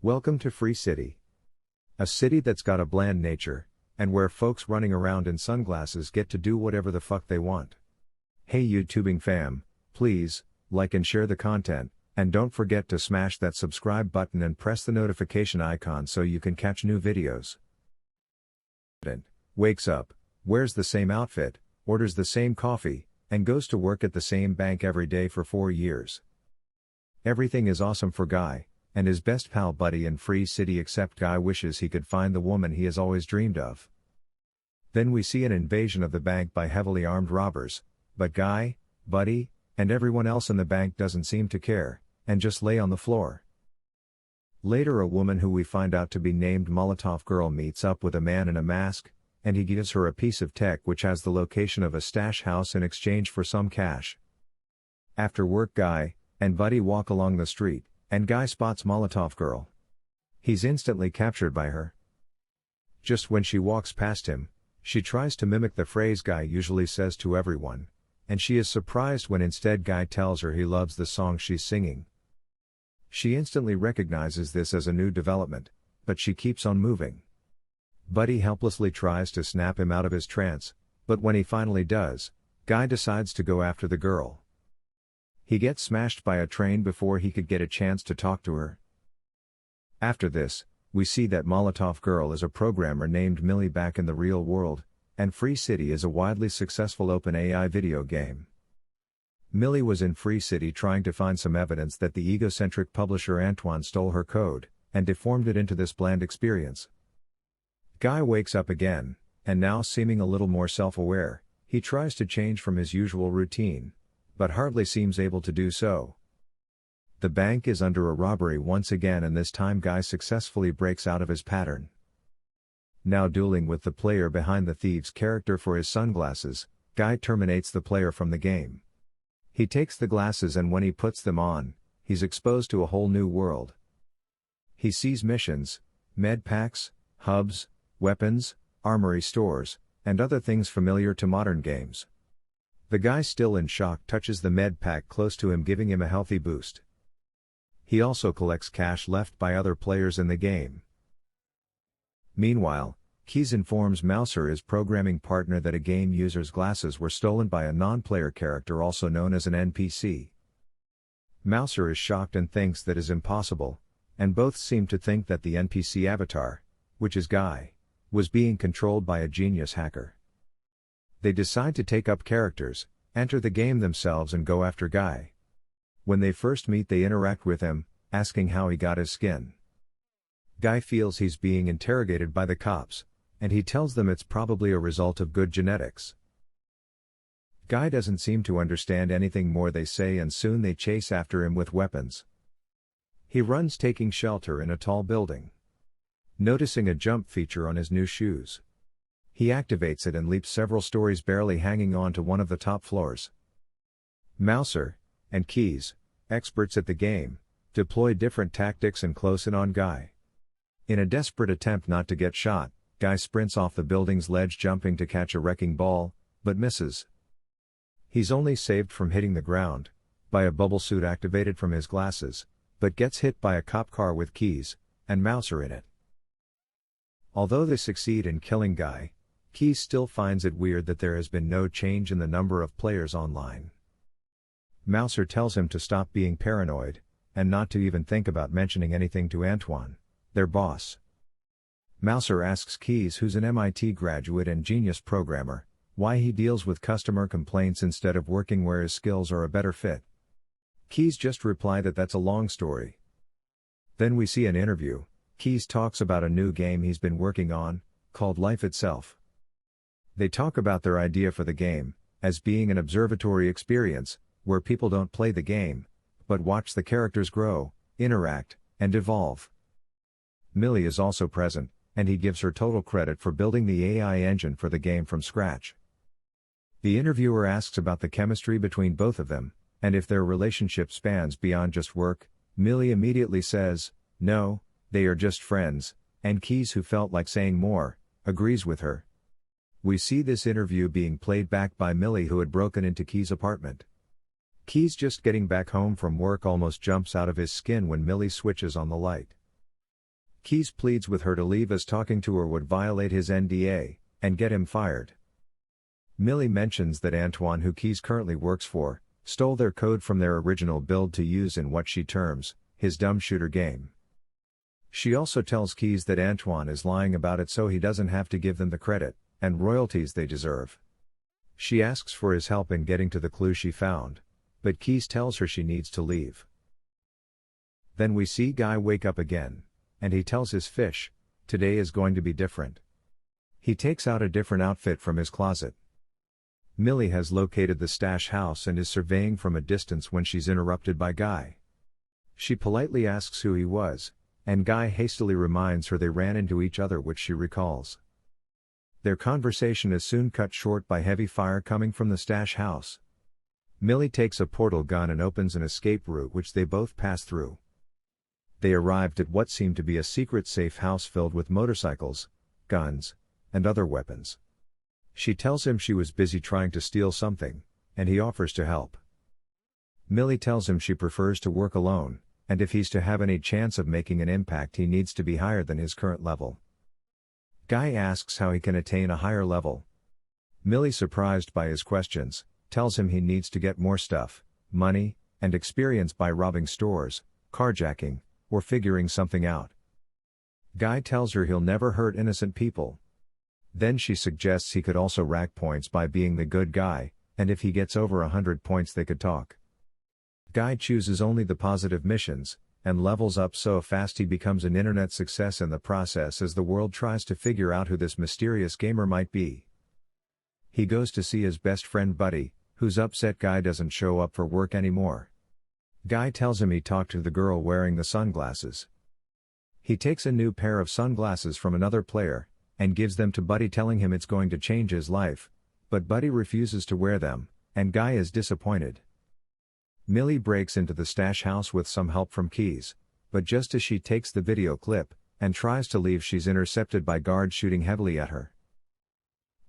Welcome to Free City. A city that's got a bland nature, and where folks running around in sunglasses get to do whatever the fuck they want. Hey YouTubing fam, please, like and share the content, and don't forget to smash that subscribe button and press the notification icon so you can catch new videos. Wakes up, wears the same outfit, orders the same coffee, and goes to work at the same bank every day for 4 years. Everything is awesome for Guy, and his best pal Buddy in Free City, except Guy wishes he could find the woman he has always dreamed of. Then we see an invasion of the bank by heavily armed robbers, but Guy, Buddy, and everyone else in the bank doesn't seem to care, and just lay on the floor. Later a woman who we find out to be named Molotov Girl meets up with a man in a mask, and he gives her a piece of tech which has the location of a stash house in exchange for some cash. After work Guy and Buddy walk along the street, and Guy spots Molotov Girl. He's instantly captured by her. Just when she walks past him, she tries to mimic the phrase Guy usually says to everyone, and she is surprised when instead Guy tells her he loves the song she's singing. She instantly recognizes this as a new development, but she keeps on moving. Buddy helplessly tries to snap him out of his trance, but when he finally does, Guy decides to go after the girl. He gets smashed by a train before he could get a chance to talk to her. After this, we see that Molotov Girl is a programmer named Millie back in the real world, and Free City is a widely successful OpenAI video game. Millie was in Free City trying to find some evidence that the egocentric publisher Antoine stole her code, and deformed it into this bland experience. Guy wakes up again, and now seeming a little more self-aware, he tries to change from his usual routine, but hardly seems able to do so. The bank is under a robbery once again, and this time Guy successfully breaks out of his pattern. Now dueling with the player behind the thieves character for his sunglasses, Guy terminates the player from the game. He takes the glasses, and when he puts them on, he's exposed to a whole new world. He sees missions, med packs, hubs, weapons, armory stores, and other things familiar to modern games. The guy, still in shock, touches the med pack close to him, giving him a healthy boost. He also collects cash left by other players in the game. Meanwhile, Keys informs Mouser, his programming partner, that a game user's glasses were stolen by a non-player character also known as an NPC. Mouser is shocked and thinks that is impossible, and both seem to think that the NPC avatar, which is Guy, was being controlled by a genius hacker. They decide to take up characters, enter the game themselves, and go after Guy. When they first meet, they interact with him, asking how he got his skin. Guy feels he's being interrogated by the cops, and he tells them it's probably a result of good genetics. Guy doesn't seem to understand anything more they say, and soon they chase after him with weapons. He runs, taking shelter in a tall building. Noticing a jump feature on his new shoes, he activates it and leaps several stories, barely hanging on to one of the top floors. Mouser and Keys, experts at the game, deploy different tactics and close in on Guy. In a desperate attempt not to get shot, Guy sprints off the building's ledge, jumping to catch a wrecking ball, but misses. He's only saved from hitting the ground by a bubble suit activated from his glasses, but gets hit by a cop car with Keys and Mouser in it. Although they succeed in killing Guy, Keys still finds it weird that there has been no change in the number of players online. Mouser tells him to stop being paranoid, and not to even think about mentioning anything to Antoine, their boss. Mouser asks Keys, who's an MIT graduate and genius programmer, why he deals with customer complaints instead of working where his skills are a better fit. Keys just reply that that's a long story. Then we see an interview. Keys talks about a new game he's been working on, called Life Itself. They talk about their idea for the game, as being an observatory experience, where people don't play the game, but watch the characters grow, interact, and evolve. Millie is also present, and he gives her total credit for building the AI engine for the game from scratch. The interviewer asks about the chemistry between both of them, and if their relationship spans beyond just work. Millie immediately says, no, they are just friends, and Keys, who felt like saying more, agrees with her. We see this interview being played back by Millie, who had broken into Keys' apartment. Keys, just getting back home from work, almost jumps out of his skin when Millie switches on the light. Keys pleads with her to leave as talking to her would violate his NDA, and get him fired. Millie mentions that Antoine, who Keys currently works for, stole their code from their original build to use in what she terms, his dumb shooter game. She also tells Keys that Antoine is lying about it so he doesn't have to give them the credit and royalties they deserve. She asks for his help in getting to the clue she found, but Keys tells her she needs to leave. Then we see Guy wake up again, and he tells his fish, today is going to be different. He takes out a different outfit from his closet. Millie has located the stash house and is surveying from a distance when she's interrupted by Guy. She politely asks who he was, and Guy hastily reminds her they ran into each other, which she recalls. Their conversation is soon cut short by heavy fire coming from the stash house. Millie takes a portal gun and opens an escape route which they both pass through. They arrived at what seemed to be a secret safe house filled with motorcycles, guns, and other weapons. She tells him she was busy trying to steal something, and he offers to help. Millie tells him she prefers to work alone, and if he's to have any chance of making an impact he needs to be higher than his current level. Guy asks how he can attain a higher level. Millie, surprised by his questions, tells him he needs to get more stuff, money, and experience by robbing stores, carjacking, or figuring something out. Guy tells her he'll never hurt innocent people. Then she suggests he could also rack points by being the good guy, and if he gets over 100 points they could talk. Guy chooses only the positive missions, and levels up so fast he becomes an internet success in the process as the world tries to figure out who this mysterious gamer might be. He goes to see his best friend Buddy, who's upset Guy doesn't show up for work anymore. Guy tells him he talked to the girl wearing the sunglasses. He takes a new pair of sunglasses from another player, and gives them to Buddy, telling him it's going to change his life, but Buddy refuses to wear them, and Guy is disappointed. Millie breaks into the stash house with some help from Keys, but just as she takes the video clip and tries to leave she's intercepted by guards shooting heavily at her.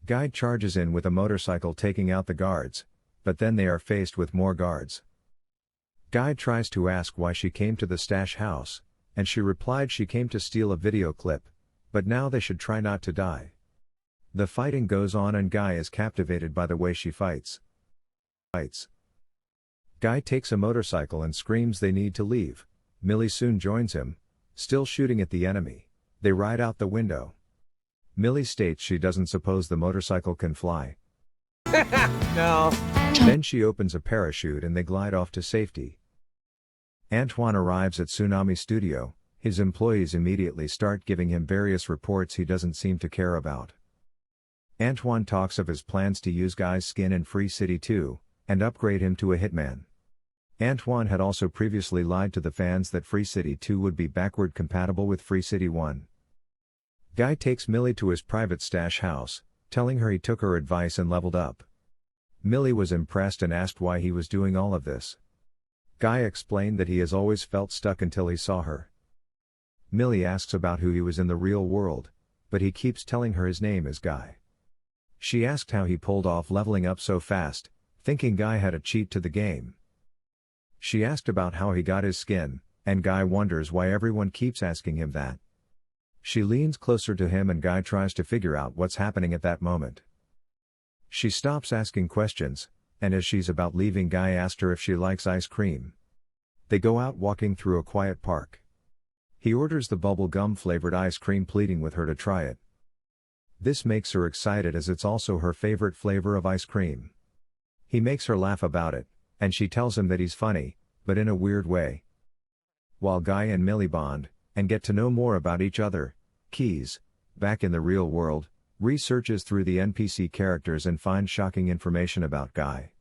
Guy charges in with a motorcycle taking out the guards, but then they are faced with more guards. Guy tries to ask why she came to the stash house, and she replied she came to steal a video clip, but now they should try not to die. The fighting goes on and Guy is captivated by the way she fights. Guy takes a motorcycle and screams they need to leave. Millie soon joins him, still shooting at the enemy. They ride out the window. Millie states she doesn't suppose the motorcycle can fly. No. Then she opens a parachute and they glide off to safety. Antoine arrives at Tsunami Studio. His employees immediately start giving him various reports he doesn't seem to care about. Antoine talks of his plans to use Guy's skin in Free City 2, and upgrade him to a hitman. Antoine had also previously lied to the fans that Free City 2 would be backward compatible with Free City 1. Guy takes Millie to his private stash house, telling her he took her advice and leveled up. Millie was impressed and asked why he was doing all of this. Guy explained that he has always felt stuck until he saw her. Millie asks about who he was in the real world, but he keeps telling her his name is Guy. She asked how he pulled off leveling up so fast, thinking Guy had a cheat to the game. She asked about how he got his skin, and Guy wonders why everyone keeps asking him that. She leans closer to him and Guy tries to figure out what's happening at that moment. She stops asking questions, and as she's about leaving Guy asked her if she likes ice cream. They go out walking through a quiet park. He orders the bubble gum flavored ice cream, pleading with her to try it. This makes her excited as it's also her favorite flavor of ice cream. He makes her laugh about it, and she tells him that he's funny, but in a weird way. While Guy and Millie bond, and get to know more about each other, Keys, back in the real world, researches through the NPC characters and finds shocking information about Guy.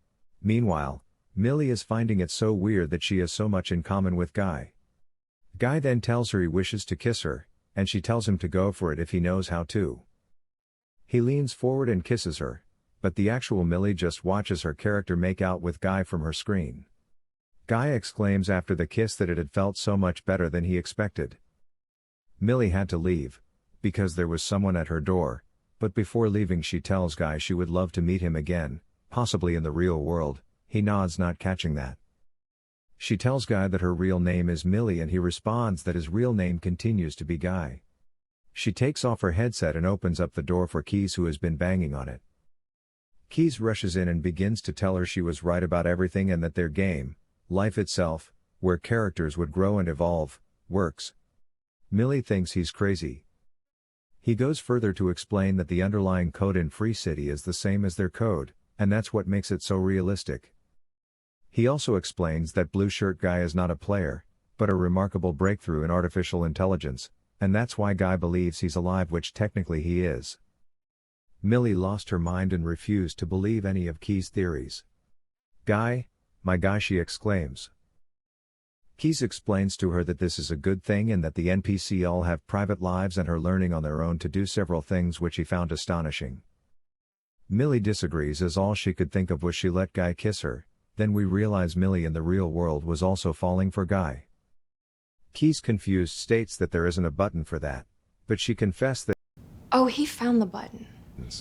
Meanwhile, Millie is finding it so weird that she has so much in common with Guy. Guy then tells her he wishes to kiss her, and she tells him to go for it if he knows how to. He leans forward and kisses her, but the actual Millie just watches her character make out with Guy from her screen. Guy exclaims after the kiss that it had felt so much better than he expected. Millie had to leave, because there was someone at her door, but before leaving she tells Guy she would love to meet him again, possibly in the real world. He nods, not catching that. She tells Guy that her real name is Millie and he responds that his real name continues to be Guy. She takes off her headset and opens up the door for Keys, who has been banging on it. Keys rushes in and begins to tell her she was right about everything and that their game, life itself, where characters would grow and evolve, works. Millie thinks he's crazy. He goes further to explain that the underlying code in Free City is the same as their code, and that's what makes it so realistic. He also explains that Blue Shirt Guy is not a player, but a remarkable breakthrough in artificial intelligence, and that's why Guy believes he's alive, which technically he is. Millie lost her mind and refused to believe any of Keys' theories. "Guy, my Guy," she exclaims. Keys explains to her that this is a good thing and that the NPC all have private lives and are learning on their own to do several things, which he found astonishing. Millie disagrees, as all she could think of was she let Guy kiss her. Then we realize Millie in the real world was also falling for Guy. Keys, confused, states that there isn't a button for that, but she confessed that. Oh, he found the button.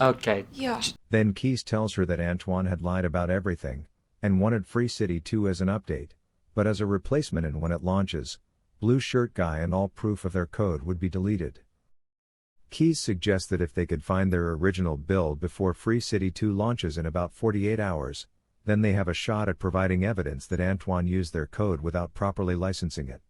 Okay. Yeah. Then Keys tells her that Antoine had lied about everything, and wanted Free City 2 as an update, but as a replacement, and when it launches, Blue Shirt Guy and all proof of their code would be deleted. Keys suggests that if they could find their original build before Free City 2 launches in about 48 hours, then they have a shot at providing evidence that Antoine used their code without properly licensing it.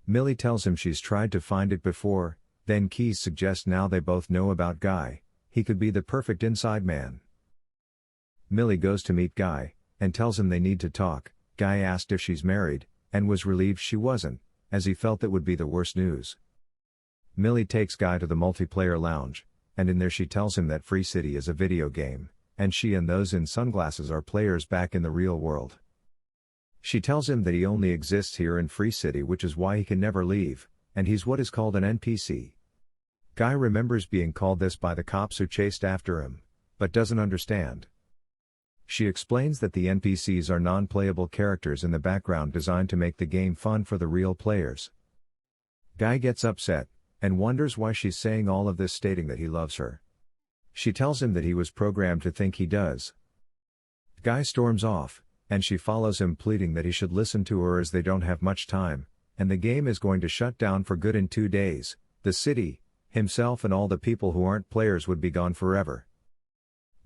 Millie tells him she's tried to find it before, then Keys suggests now they both know about Guy, he could be the perfect inside man. Millie goes to meet Guy, and tells him they need to talk. Guy asked if she's married, and was relieved she wasn't, as he felt that would be the worst news. Millie takes Guy to the multiplayer lounge, and in there she tells him that Free City is a video game, and she and those in sunglasses are players back in the real world. She tells him that he only exists here in Free City, which is why he can never leave, and he's what is called an NPC. Guy remembers being called this by the cops who chased after him, but doesn't understand. She explains that the NPCs are non-playable characters in the background designed to make the game fun for the real players. Guy gets upset, and wonders why she's saying all of this, stating that he loves her. She tells him that he was programmed to think he does. Guy storms off, and she follows him, pleading that he should listen to her as they don't have much time, and the game is going to shut down for good in 2 days. The city, himself and all the people who aren't players would be gone forever.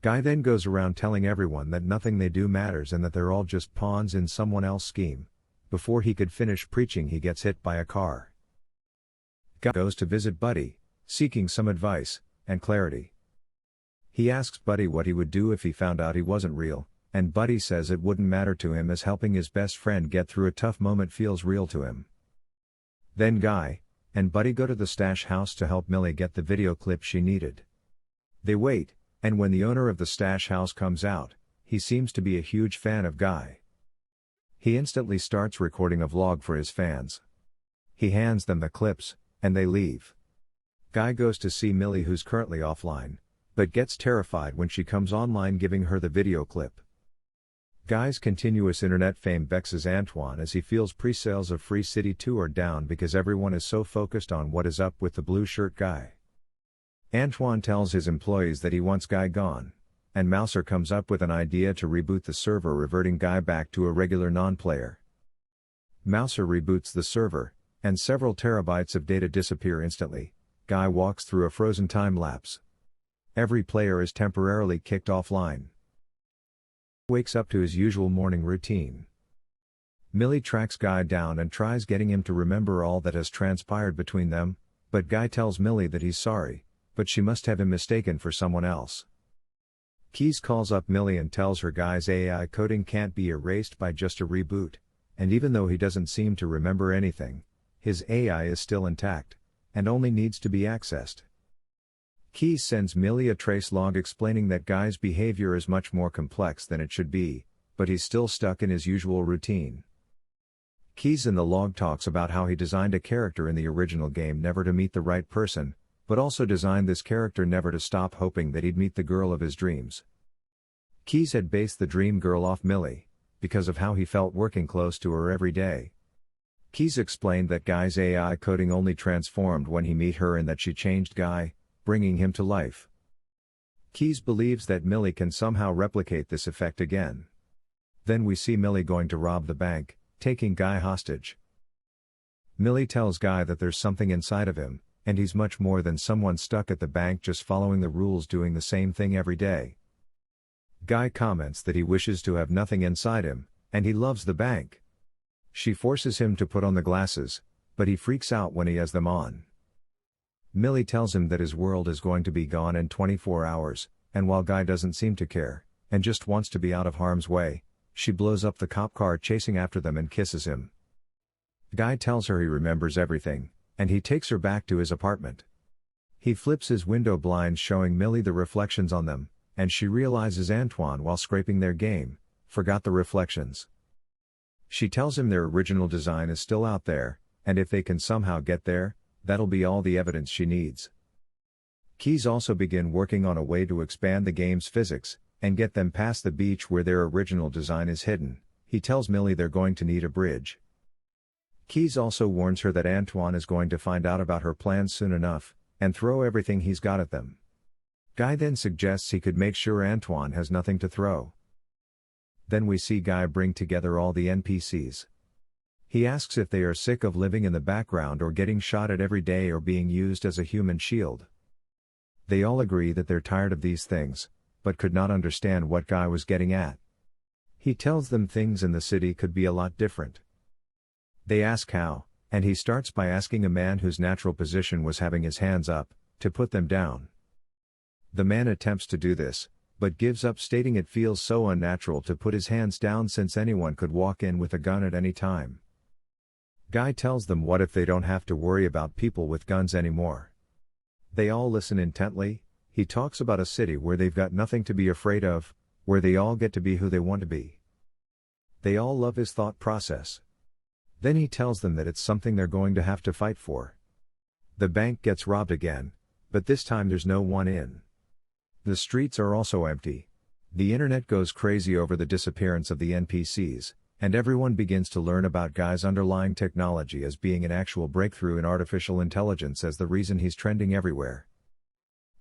Guy then goes around telling everyone that nothing they do matters and that they're all just pawns in someone else's scheme. Before he could finish preaching, he gets hit by a car. Guy goes to visit Buddy, seeking some advice and clarity. He asks Buddy what he would do if he found out he wasn't real, and Buddy says it wouldn't matter to him, as helping his best friend get through a tough moment feels real to him. Then Guy and Buddy go to the stash house to help Millie get the video clip she needed. They wait, and when the owner of the stash house comes out, he seems to be a huge fan of Guy. He instantly starts recording a vlog for his fans. He hands them the clips, and they leave. Guy goes to see Millie, who's currently offline, but gets terrified when she comes online giving her the video clip. Guy's continuous internet fame vexes Antoine, as he feels pre-sales of Free City 2 are down because everyone is so focused on what is up with the Blue Shirt Guy. Antoine tells his employees that he wants Guy gone, and Mouser comes up with an idea to reboot the server, reverting Guy back to a regular non-player. Mouser reboots the server, and several terabytes of data disappear instantly. Guy walks through a frozen time lapse. Every player is temporarily kicked offline. Wakes up to his usual morning routine. Millie tracks Guy down and tries getting him to remember all that has transpired between them, but Guy tells Millie that he's sorry, but she must have him mistaken for someone else. Keys calls up Millie and tells her Guy's AI coding can't be erased by just a reboot, and even though he doesn't seem to remember anything, his AI is still intact, and only needs to be accessed. Keys sends Millie a trace log explaining that Guy's behavior is much more complex than it should be, but he's still stuck in his usual routine. Keys in the log talks about how he designed a character in the original game never to meet the right person, but also designed this character never to stop hoping that he'd meet the girl of his dreams. Keys had based the dream girl off Millie, because of how he felt working close to her every day. Keys explained that Guy's AI coding only transformed when he met her and that she changed Guy, bringing him to life. Keys believes that Millie can somehow replicate this effect again. Then we see Millie going to rob the bank, taking Guy hostage. Millie tells Guy that there's something inside of him, and he's much more than someone stuck at the bank just following the rules doing the same thing every day. Guy comments that he wishes to have nothing inside him, and he loves the bank. She forces him to put on the glasses, but he freaks out when he has them on. Millie tells him that his world is going to be gone in 24 hours, and while Guy doesn't seem to care, and just wants to be out of harm's way, she blows up the cop car chasing after them and kisses him. Guy tells her he remembers everything, and he takes her back to his apartment. He flips his window blinds showing Millie the reflections on them, and she realizes Antoine, while scraping their game, forgot the reflections. She tells him their original design is still out there, and if they can somehow get there, that'll be all the evidence she needs. Keys also begin working on a way to expand the game's physics, and get them past the beach where their original design is hidden. He tells Millie they're going to need a bridge. Keys also warns her that Antoine is going to find out about her plans soon enough, and throw everything he's got at them. Guy then suggests he could make sure Antoine has nothing to throw. Then we see Guy bring together all the NPCs. He asks if they are sick of living in the background or getting shot at every day or being used as a human shield. They all agree that they're tired of these things, but could not understand what Guy was getting at. He tells them things in the city could be a lot different. They ask how, and he starts by asking a man whose natural position was having his hands up, to put them down. The man attempts to do this, but gives up, stating it feels so unnatural to put his hands down since anyone could walk in with a gun at any time. Guy tells them what if they don't have to worry about people with guns anymore. They all listen intently. He talks about a city where they've got nothing to be afraid of, where they all get to be who they want to be. They all love his thought process. Then he tells them that it's something they're going to have to fight for. The bank gets robbed again, but this time there's no one in. The streets are also empty. The internet goes crazy over the disappearance of the NPCs, and everyone begins to learn about Guy's underlying technology as being an actual breakthrough in artificial intelligence as the reason he's trending everywhere.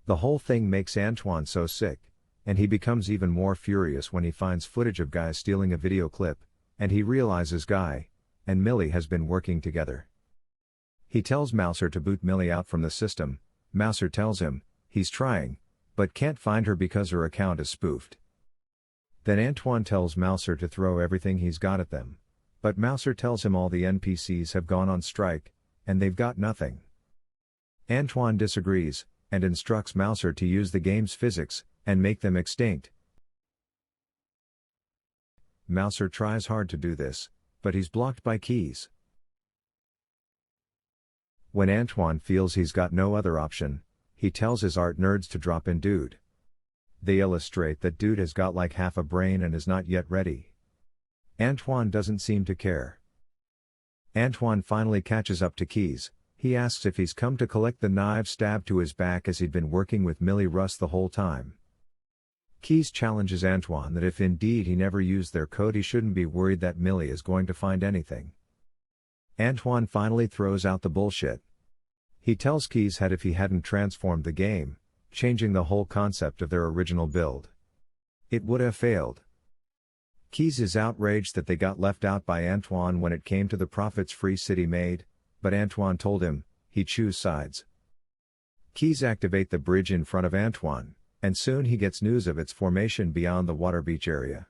The whole thing makes Antoine so sick, and he becomes even more furious when he finds footage of Guy stealing a video clip, and he realizes Guy and Millie has been working together. He tells Mouser to boot Millie out from the system. Mouser tells him he's trying, but can't find her because her account is spoofed. Then Antoine tells Mouser to throw everything he's got at them, but Mouser tells him all the NPCs have gone on strike, and they've got nothing. Antoine disagrees, and instructs Mouser to use the game's physics, and make them extinct. Mouser tries hard to do this, but he's blocked by Keys. When Antoine feels he's got no other option, he tells his art nerds to drop in Dude. They illustrate that Dude has got like half a brain and is not yet ready. Antoine doesn't seem to care. Antoine finally catches up to Keys. He asks if he's come to collect the knife stabbed to his back as he'd been working with Millie Russ the whole time. Keys challenges Antoine that if indeed he never used their code, he shouldn't be worried that Millie is going to find anything. Antoine finally throws out the bullshit. He tells Keys that if he hadn't transformed the game, changing the whole concept of their original build, it would have failed. Keys is outraged that they got left out by Antoine when it came to the profits free city made, but Antoine told him he'd choose sides. Keys activate the bridge in front of Antoine, and soon he gets news of its formation beyond the water beach area.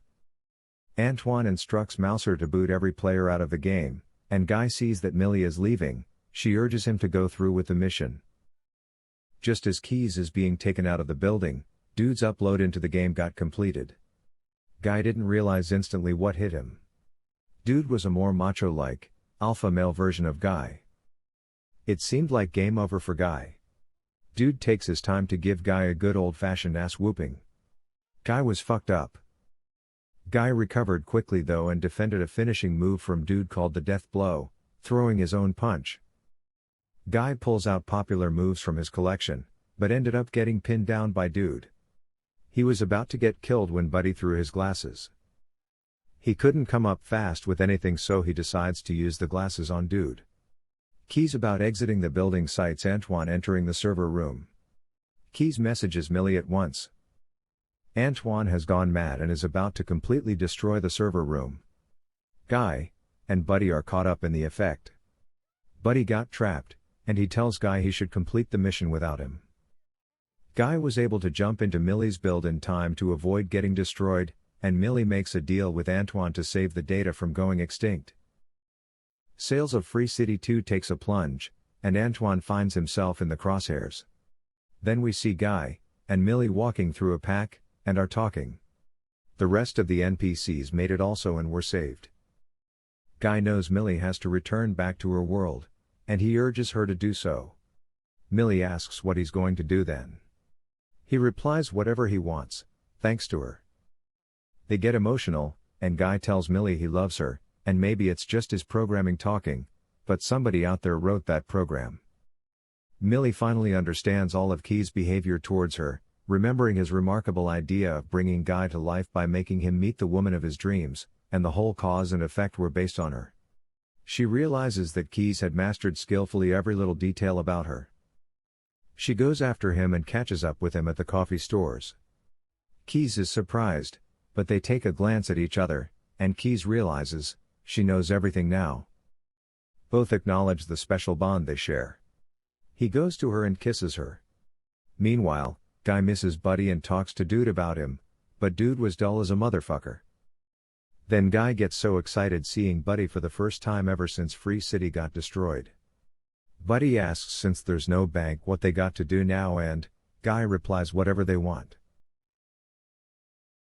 Antoine instructs Mouser to boot every player out of the game, and Guy sees that Millie is leaving. She urges him to go through with the mission. Just as Keys is being taken out of the building, Dude's upload into the game got completed. Guy didn't realize instantly what hit him. Dude was a more macho-like, alpha male version of Guy. It seemed like game over for Guy. Dude takes his time to give Guy a good old-fashioned ass whooping. Guy was fucked up. Guy recovered quickly though and defended a finishing move from Dude called the death blow, throwing his own punch. Guy pulls out popular moves from his collection, but ended up getting pinned down by Dude. He was about to get killed when Buddy threw his glasses. He couldn't come up fast with anything, so he decides to use the glasses on Dude. Keys about exiting the building sights Antoine entering the server room. Keys messages Millie at once. Antoine has gone mad and is about to completely destroy the server room. Guy, and Buddy are caught up in the effect. Buddy got trapped, and he tells Guy he should complete the mission without him. Guy was able to jump into Millie's build in time to avoid getting destroyed, and Millie makes a deal with Antoine to save the data from going extinct. Sales of Free City 2 takes a plunge, and Antoine finds himself in the crosshairs. Then we see Guy and Millie walking through a pack, and are talking. The rest of the NPCs made it also and were saved. Guy knows Millie has to return back to her world, and he urges her to do so. Millie asks what he's going to do then. He replies whatever he wants, thanks to her. They get emotional, and Guy tells Millie he loves her, and maybe it's just his programming talking, but somebody out there wrote that program. Millie finally understands all of Key's behavior towards her, remembering his remarkable idea of bringing Guy to life by making him meet the woman of his dreams, and the whole cause and effect were based on her. She realizes that Keys had mastered skillfully every little detail about her. She goes after him and catches up with him at the coffee stores. Keys is surprised, but they take a glance at each other, and Keys realizes she knows everything now. Both acknowledge the special bond they share. He goes to her and kisses her. Meanwhile, Guy misses Buddy and talks to Dude about him, but Dude was dull as a motherfucker. Then Guy gets so excited seeing Buddy for the first time ever since Free City got destroyed. Buddy asks since there's no bank what they got to do now, and Guy replies whatever they want.